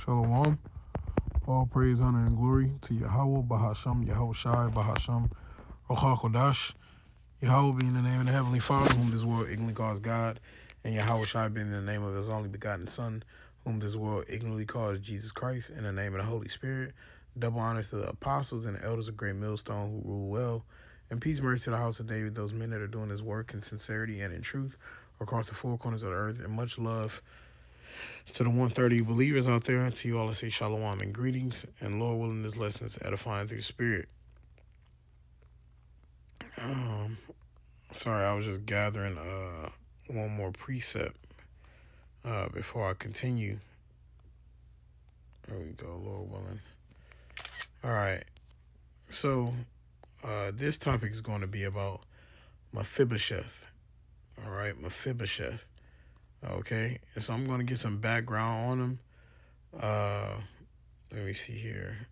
Shalom. All praise, honor, and glory to Yahweh, Bahasham, Yahweh Shai, Bahasham, Rocha Kodash. Yahweh being the name of the Heavenly Father, whom this world ignorantly calls God, and Yahweh Shai being the name of his only begotten Son, whom this world ignorantly calls Jesus Christ, in the name of the Holy Spirit. Double honors to the apostles and the elders of Great Millstone who rule well. And peace, mercy to the house of David, those men that are doing his work in sincerity and in truth across the four corners of the earth. And much love to the 130 believers out there. To you all, I say shalom and greetings. And Lord willing, this lesson is edifying through the Spirit. Sorry, I was just gathering one more precept before I continue. There we go, Lord willing. All right. So this topic is going to be about Mephibosheth. All right, Mephibosheth. Okay, and so I'm going to get some background on him. Let me see here.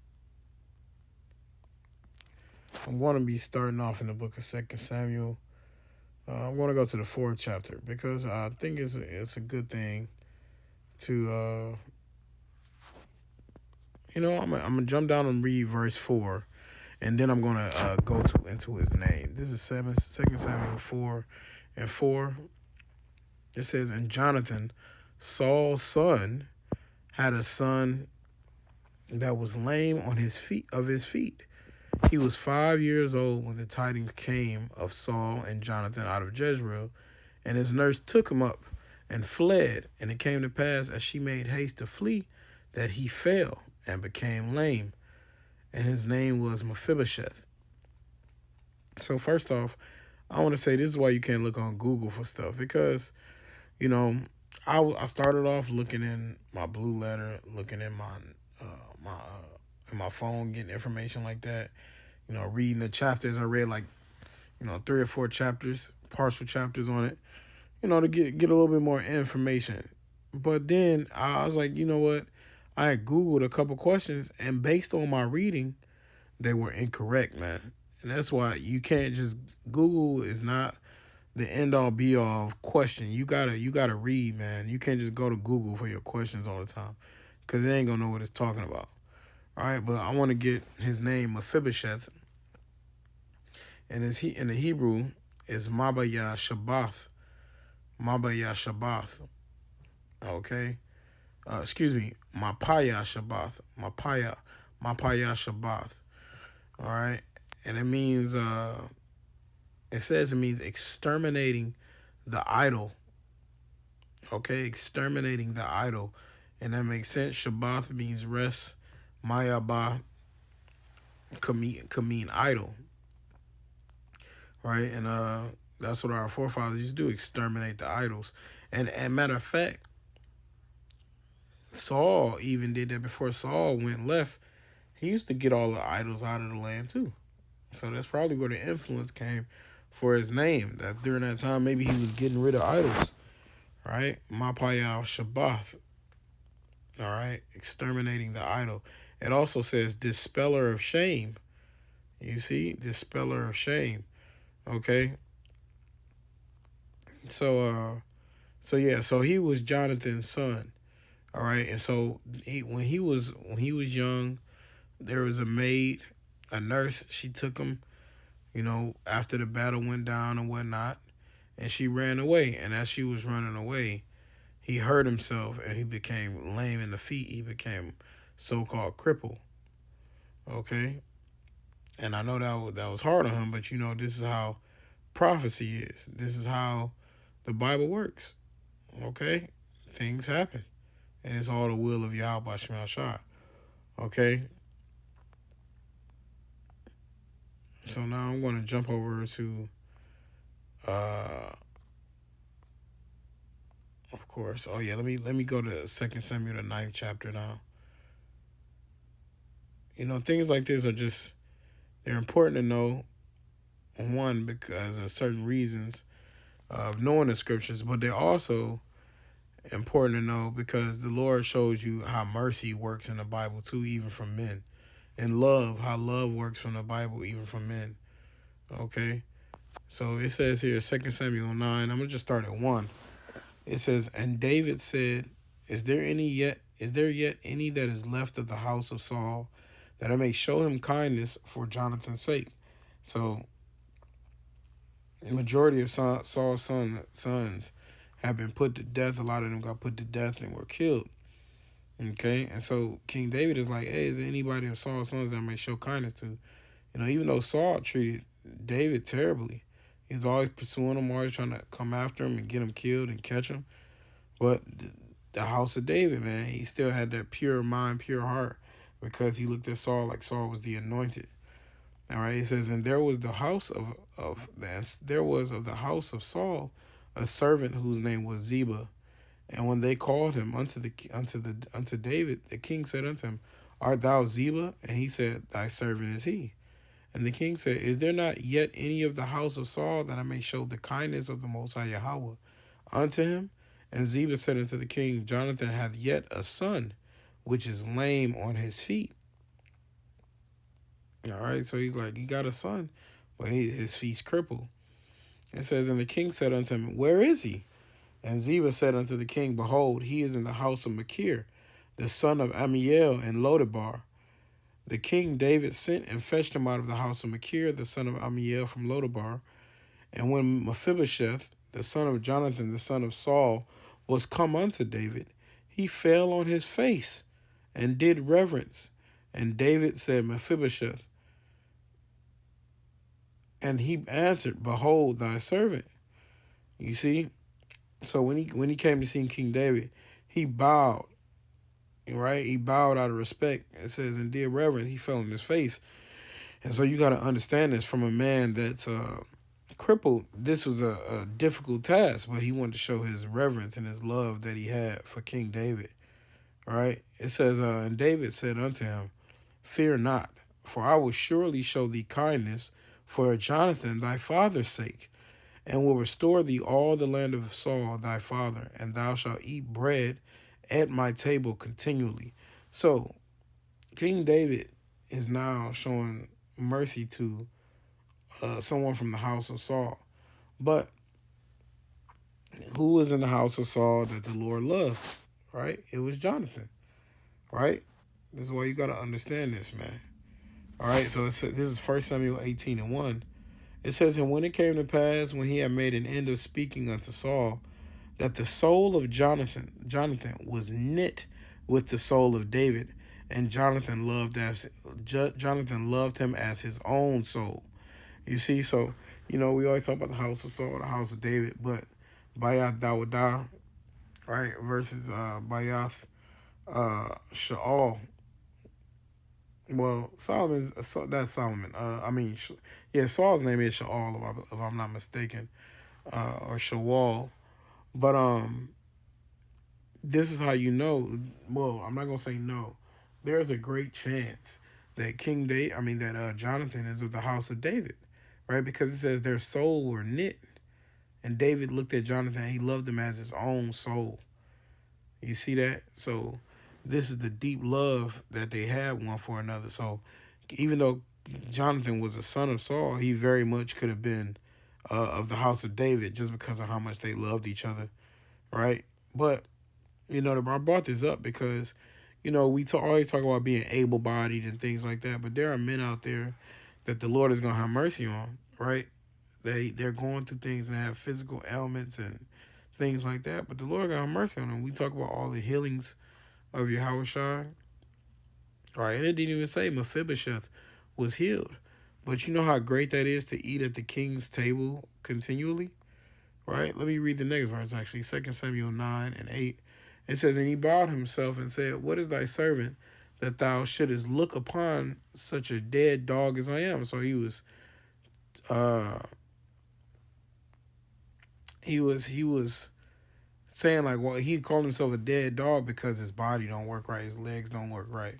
I'm going to be starting off in the book of 2 Samuel. I'm going to go to the 4th chapter because I think it's a good thing to, I'm going to jump down and read verse 4, and then I'm going to go into his name. This is 2 Samuel 4 and 4. It says, and Jonathan, Saul's son, had a son that was lame on his feet. He was 5 years old when the tidings came of Saul and Jonathan out of Jezreel, and his nurse took him up and fled. And it came to pass, as she made haste to flee, that he fell and became lame, and his name was Mephibosheth. So first off, I want to say this is why you can't look on Google for stuff, because I started off looking in my blue letter, looking in my phone, getting information like that. Reading the chapters. I read 3 or 4 chapters, partial chapters on it, to get a little bit more information. But then I was like, you know what? I had Googled a couple questions, and based on my reading, they were incorrect, man. And that's why you can't just Google is not the end all be all of question. You gotta read, man. You can't just go to Google for your questions all the time, because it ain't gonna know what it's talking about. All right, but I want to get his name, Mephibosheth, and in the Hebrew is Mephibosheth. Mephibosheth. Okay, Mephibosheth. Mephibosheth. All right, and it means it means exterminating the idol. Okay, exterminating the idol, and that makes sense. Shabbath means rest. Mayabah could mean idol, right? And that's what our forefathers used to do, exterminate the idols. And matter of fact, Saul even did that before Saul went left. He used to get all the idols out of the land too. So that's probably where the influence came for his name. That during that time, maybe he was getting rid of idols, right? Mephibosheth. All right, exterminating the idol. It also says dispeller of shame. You see, dispeller of shame. Okay. So he was Jonathan's son. All right, and so when he was young, there was a maid, a nurse. She took him, after the battle went down and whatnot, and she ran away. And as she was running away, he hurt himself and he became lame in the feet. He became so-called cripple. Okay. And I know that was hard on him, but this is how prophecy is. This is how the Bible works. Okay. Things happen. And it's all the will of Yahweh Shema Shai. Okay. So now I'm going to jump over to of course. Oh yeah, let me go to 2 Samuel the 9th chapter now. Things like this are they're important to know. One, because of certain reasons of knowing the scriptures, but they're also important to know because the Lord shows you how mercy works in the Bible too, even from men, and how love works from the Bible, even from men. Okay, so it says here, 2 Samuel 9. I'm gonna just start at 1. It says, and David said, is there is there yet any that is left of the house of Saul, that I may show him kindness for Jonathan's sake? So the majority of Saul's sons have been put to death. A lot of them got put to death and were killed. Okay, and so King David is like, hey, is there anybody of Saul's sons that I may show kindness to? Even though Saul treated David terribly, he's always pursuing him, always trying to come after him and get him killed and catch him. But the house of David, man, he still had that pure mind, pure heart, because he looked at Saul like Saul was the anointed. All right, it says, and there was the house of the house of Saul a servant whose name was Ziba. And when they called him unto David, the king said unto him, Art thou Ziba? And he said, Thy servant is he. And the king said, Is there not yet any of the house of Saul, that I may show the kindness of the Most High Yahweh unto him? And Ziba said unto the king, Jonathan hath yet a son, which is lame on his feet. All right, so he's like, he got a son, but his feet's crippled. It says, and the king said unto him, Where is he? And Ziba said unto the king, Behold, he is in the house of Machir, the son of Ammiel in Lodebar. The king David sent and fetched him out of the house of Machir, the son of Ammiel from Lodebar. And when Mephibosheth, the son of Jonathan, the son of Saul, was come unto David, he fell on his face and did reverence. And David said, Mephibosheth. And he answered, Behold, thy servant. You see? So when he came to see King David, he bowed, right? He bowed out of respect. It says, and did reverence. He fell on his face. And so you got to understand this from a man that's crippled. This was a difficult task, but he wanted to show his reverence and his love that he had for King David, right? It says, and David said unto him, Fear not, for I will surely show thee kindness for Jonathan thy father's sake, and will restore thee all the land of Saul thy father, and thou shalt eat bread at my table continually. So King David is now showing mercy to someone from the house of Saul. But who was in the house of Saul that the Lord loved, right? It was Jonathan, right? This is why you got to understand this, man. All right, so this is 1 Samuel 18:1. It says, and when it came to pass, when he had made an end of speaking unto Saul, that the soul of Jonathan was knit with the soul of David, and Jonathan loved him as his own soul. You see, so we always talk about the house of Saul, the house of David, but Bayath Dawadah, right, versus Bayath Shaul. Well, that's Solomon. Saul's name is Shaul, if I'm not mistaken, or Shawal. But this is how you know. Well, I'm not gonna say no. There's a great chance that Jonathan is of the house of David, right? Because it says their soul were knit, and David looked at Jonathan. He loved him as his own soul. You see that? So this is the deep love that they had one for another. So even though Jonathan was a son of Saul, he very much could have been of the house of David, just because of how much they loved each other, right? But I brought this up because we always talk about being able-bodied and things like that, but there are men out there that the Lord is going to have mercy on, right? They're going through things and have physical ailments and things like that, but the Lord got mercy on them. We talk about all the healings of Yahushua, right? And it didn't even say Mephibosheth was healed. But you know how great that is to eat at the king's table continually, right? Let me read the next verse, actually, 2 Samuel 9:8. It says, and he bowed himself and said, What is thy servant, that thou shouldest look upon such a dead dog as I am? So he was saying, like, well, he called himself a dead dog because his body don't work right, his legs don't work right.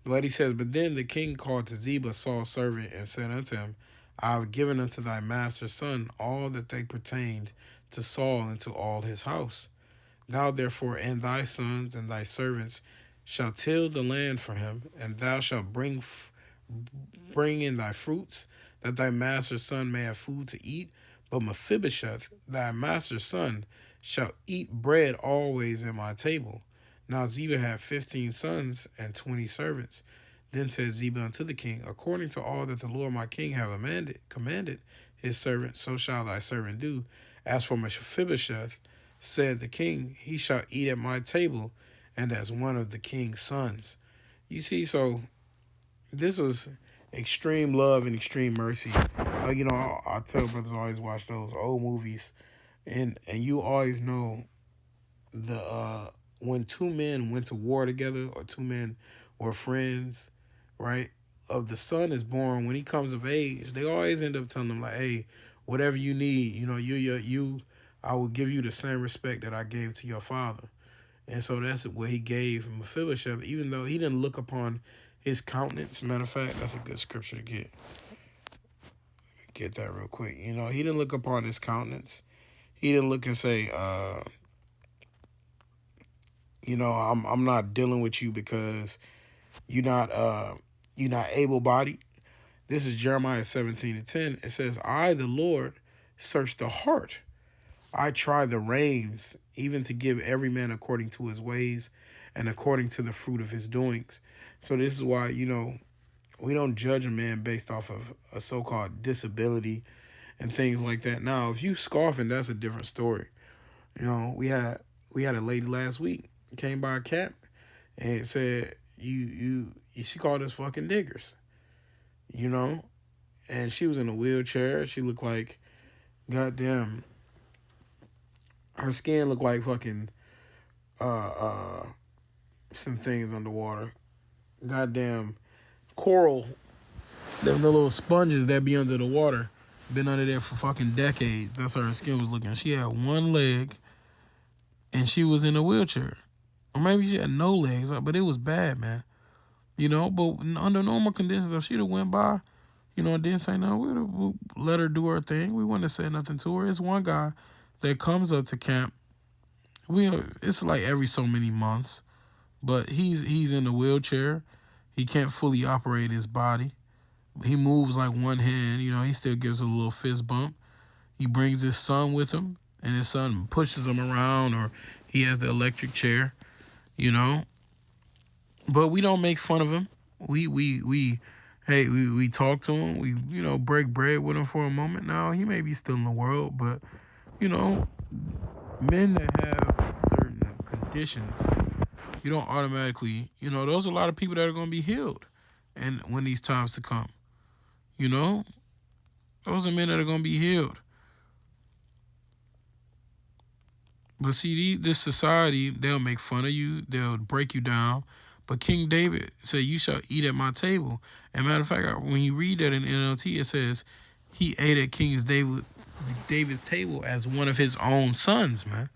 But he says, but then the king called to Ziba, Saul's servant, and said unto him, I have given unto thy master's son all that they pertained to Saul and to all his house. Thou therefore and thy sons and thy servants shall till the land for him, and thou shalt bring in thy fruits, that thy master's son may have food to eat. But Mephibosheth, thy master's son, shall eat bread always at my table. Now Ziba had 15 sons and 20 servants. Then said Ziba unto the king, According to all that the Lord my king have commanded his servant, so shall thy servant do. As for Mephibosheth, said the king, he shall eat at my table, and as one of the king's sons. You see, so this was extreme love and extreme mercy. I tell brothers always watch those old movies, and you always know the when two men went to war together or two men were friends, right? Of the son is born when he comes of age, they always end up telling him like, "Hey, whatever you need, I will give you the same respect that I gave to your father." And so that's what he gave Mephibosheth, even though he didn't look upon his countenance. Matter of fact, that's a good scripture to get that real quick. He didn't look upon his countenance. He didn't look and say, I'm not dealing with you because you're not able bodied. This is Jeremiah 17:10. It says, I, the Lord, search the heart. I try the reins, even to give every man according to his ways and according to the fruit of his doings. So this is why, we don't judge a man based off of a so-called disability and things like that. Now, if you scoffing, that's a different story. We had a lady last week came by a camp and said, she called us fucking diggers, and she was in a wheelchair. She looked like, goddamn, her skin looked like fucking, some things underwater. Goddamn coral, them little sponges that be under the water. Been under there for fucking decades. That's how her skin was looking. She had one leg and she was in a wheelchair. Or maybe she had no legs, but it was bad, man. But under normal conditions, if she'd have went by, and didn't say nothing, we'd let her do her thing. We wouldn't have said nothing to her. It's one guy that comes up to camp. It's like every so many months, but he's in a wheelchair. He can't fully operate his body. He moves like one hand. He still gives a little fist bump. He brings his son with him, and his son pushes him around, or he has the electric chair. But we don't make fun of him. We talk to him. We break bread with him for a moment. Now he may be still in the world, but men that have certain conditions, you don't automatically, those are a lot of people that are going to be healed, and when these times to come, those are men that are going to be healed. But see, this society, they'll make fun of you. They'll break you down. But King David said, you shall eat at my table. And matter of fact, when you read that in NLT, it says he ate at David's table as one of his own sons, man.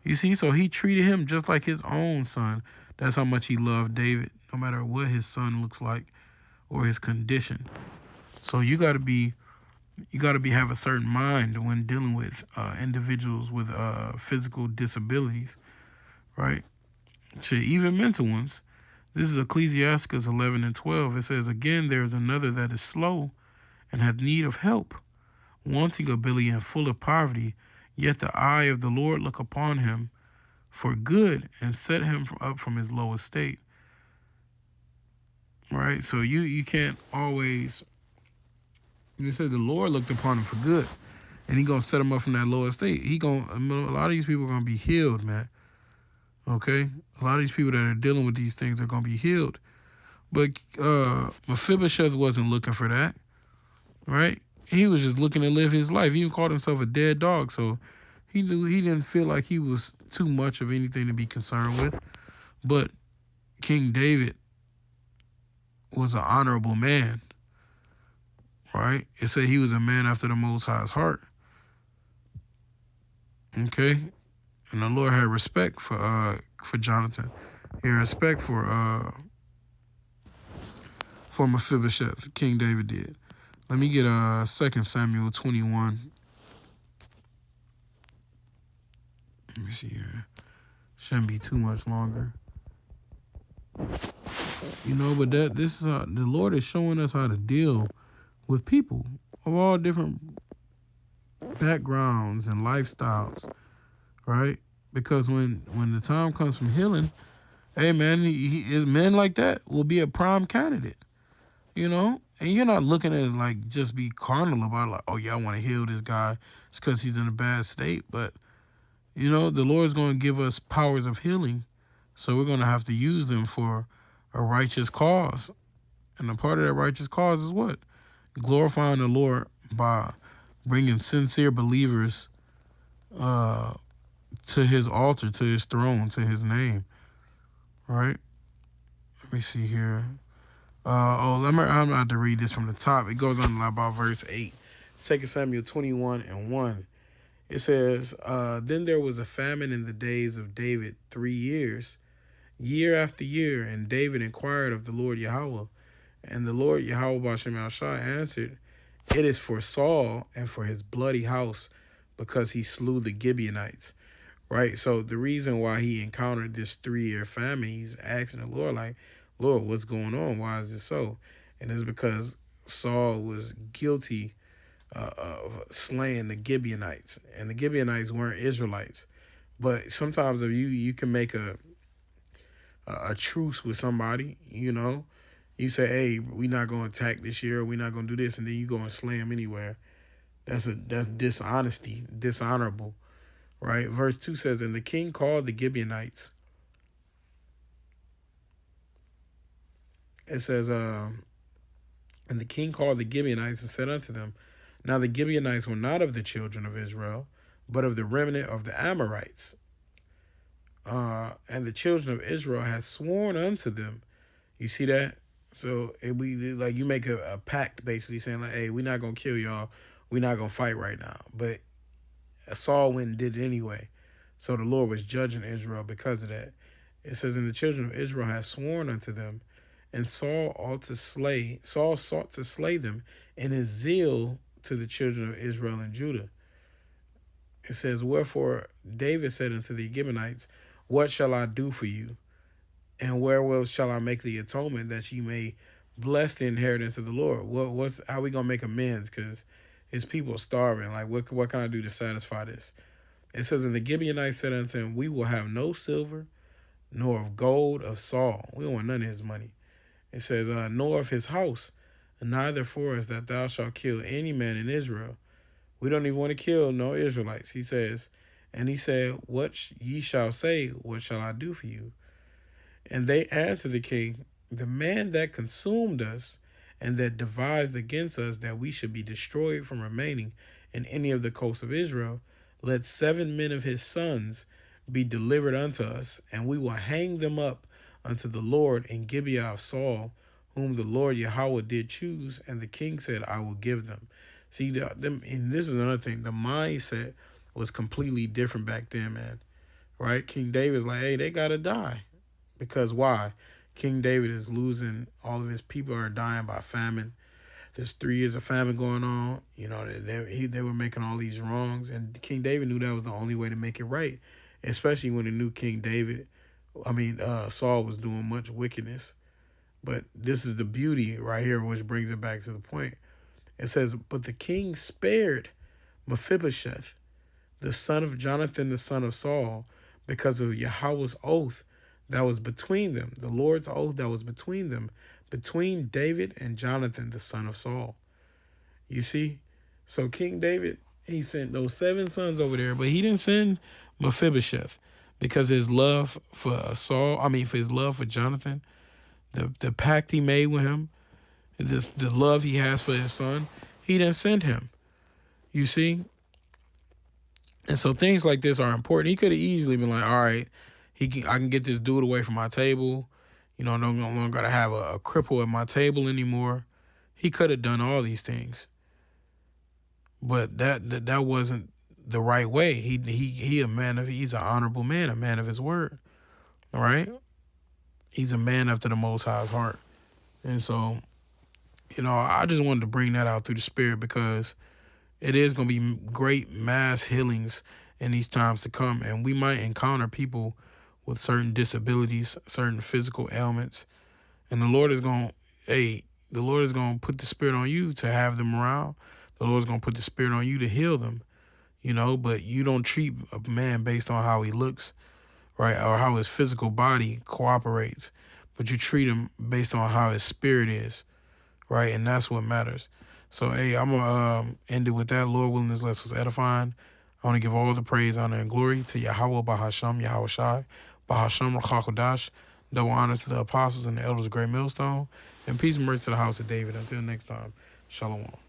You see, so he treated him just like his own son. That's how much he loved David, no matter what his son looks like or his condition. So you got to have a certain mind when dealing with individuals with physical disabilities, right? To even mental ones. This is Ecclesiastes 11:12. It says, again, there is another that is slow and hath need of help, wanting ability and full of poverty, yet the eye of the Lord look upon him for good and set him up from his low estate. Right? So you can't always... They said the Lord looked upon him for good, and he gonna set him up from that low estate. A lot of these people are gonna be healed, man. Okay, a lot of these people that are dealing with these things are gonna be healed. But Mephibosheth wasn't looking for that, right? He was just looking to live his life. He even called himself a dead dog, so he didn't feel like he was too much of anything to be concerned with. But King David was an honorable man. Right? It said he was a man after the Most High's heart. Okay? And the Lord had respect for Jonathan. He had respect for Mephibosheth. King David did. Let me get 2 Samuel 21. Let me see here. Shouldn't be too much longer. But this is the Lord is showing us how to deal with people of all different backgrounds and lifestyles, right? because when the time comes from healing, hey man, men like that will be a prime candidate. You know, and you're not looking at it like just be carnal about it, like, oh yeah, I want to heal this guy. It's because he's in a bad state. But you know, the Lord is going to give us powers of healing, so we're going to have to use them for a righteous cause. And a part of that righteous cause is what? Glorifying the Lord by bringing sincere believers to his altar, to his throne, to his name. Right? Let me see here. I'm going to have to read this from the top. It goes on about verse 8. 2 Samuel 21:1. It says, Then there was a famine in the days of David 3 years, year after year, and David inquired of the Lord Yahweh. And the Lord Yahweh Bashem Al-Shai answered, It is for Saul and for his bloody house, because he slew the Gibeonites. Right? So the reason why he encountered this 3-year famine, he's asking the Lord, like, Lord, what's going on? Why is this so? And it's because Saul was guilty of slaying the Gibeonites. And the Gibeonites weren't Israelites. But sometimes if you can make a truce with somebody, you know. You say, hey, we're not going to attack this year. We're not going to do this. And then you go and slay them anywhere. That's dishonesty, dishonorable. Right? Verse 2 says, And the king called the Gibeonites. It says, And the king called the Gibeonites and said unto them, Now the Gibeonites were not of the children of Israel, but of the remnant of the Amorites. And the children of Israel had sworn unto them. You see that? So we like you make a pact basically saying like, hey, we're not going to kill y'all. We're not going to fight right now. But Saul went and did it anyway. So the Lord was judging Israel because of that. It says, And the children of Israel had sworn unto them, and Saul sought to slay them in his zeal to the children of Israel and Judah. It says, Wherefore David said unto the Gibeonites, What shall I do for you? And wherewith shall I make the atonement that ye may bless the inheritance of the Lord? How we gonna make amends? Because his people are starving. Like, what can I do to satisfy this? It says, And the Gibeonites said unto him, We will have no silver, nor of gold of Saul. We don't want none of his money. It says, Nor of his house, neither for us that thou shalt kill any man in Israel. We don't even want to kill no Israelites. He says, And he said, What ye shall say, what shall I do for you? And they answered the king, The man that consumed us and that devised against us that we should be destroyed from remaining in any of the coasts of Israel, let 7 men of his sons be delivered unto us, and we will hang them up unto the Lord in Gibeah of Saul, whom the Lord Yahweh did choose. And the king said, I will give them. See, and this is another thing. The mindset was completely different back then, man. Right? King David's like, hey, they got to die. Because why? King David is losing. All of his people are dying by famine. There's 3 years of famine going on. You know, they were making all these wrongs. And King David knew that was the only way to make it right. Especially when the new King Saul was doing much wickedness. But this is the beauty right here, which brings it back to the point. It says, But the king spared Mephibosheth, the son of Jonathan, the son of Saul, because of Yahweh's oath that was between them, the Lord's oath that was between them, between David and Jonathan, the son of Saul. You see? So King David, he sent those 7 sons over there, but he didn't send Mephibosheth because his love for for his love for Jonathan, the pact he made with him, the love he has for his son, he didn't send him. You see? And so things like this are important. He could have easily been like, all right, I can get this dude away from my table. You know, I no longer got to have a cripple at my table anymore. He could have done all these things. But that wasn't the right way. He's an honorable man, a man of his word. All right? He's a man after the Most High's heart. And so, you know, I just wanted to bring that out through the spirit because it is going to be great mass healings in these times to come. And we might encounter people with certain disabilities, certain physical ailments. And the Lord is going to put the spirit on you to have them around. The Lord is going to put the spirit on you to heal them. but you don't treat a man based on how he looks, right, or how his physical body cooperates, but you treat him based on how his spirit is, right, and that's what matters. So, hey, I'm gonna end it with that. Lord willing, this lesson was edifying. I want to give all the praise, honor, and glory to Yahweh, Bahasham, Yahweh Shai, Bahasham, Rachakodash. Double honors to the apostles and the elders of Great Millstone. And peace and mercy to the house of David. Until next time, Shalom.